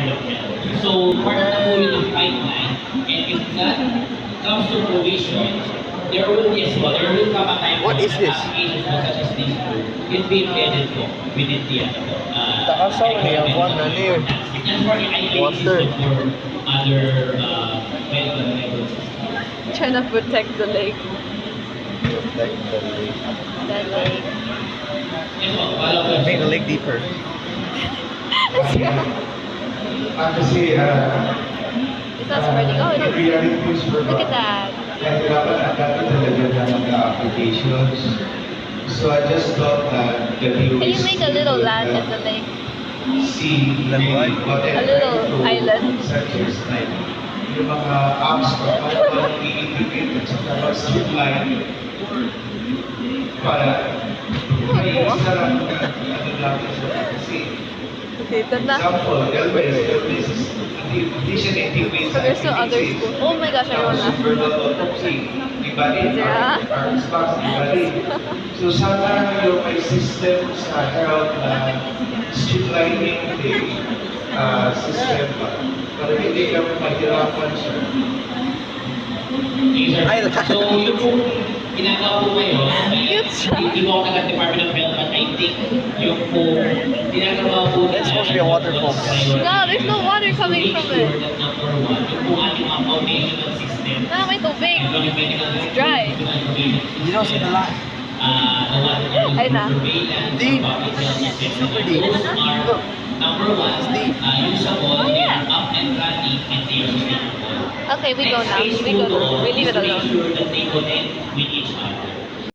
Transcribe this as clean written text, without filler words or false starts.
Department of Health. So, part na po yun ng pipeline, and if that comes to fruition, there will be as well, there will come a time What is this? applications po such as these two will be embedded po within the Takasaw niya, one na niyo. and for the IIT Water. system for other medical levels. Trying to protect the lake. Protect the lake. The lake. Yes po, follow up Make the question. lake deeper. Kasi, It's not spreading. Oh, it is. realities for Look at that. Nahirapan ang dami talaga ng mga applications. So I just thought that the view Can you make a little land at the lake? see A little island. such as like yung mga apps na paano i-integrate at saka mag-streamline para may isa lang na ano natin sa kasi Dito na. example, Elvis is efficient integrate So there's no other school. Oh my gosh, I don't know. Super autopsy, iba rin. Yeah. Response, iba rin. So sana yung may system sa health na streamlining the system para hindi ka mahirapan siya. Okay, sir. So, yung po ginagawa po ngayon, Cute siya. hindi ko ako taga-Department of Health, but I think yung po ginagawa po That's supposed to be a waterfall. No, there's no water coming from it. That number one, yung po ating mga foundational system, Ah, may tubig. yung medical It's dry. You don't see the line. the one that Ay na. surveillance, Deep. public health system, Super deep. those are, number one, deep. usable, Oh, they yeah. are up and running, and they are sustainable. Okay, we go now. Next phase We go po now. We leave is it to make alone. sure that they connect with each other.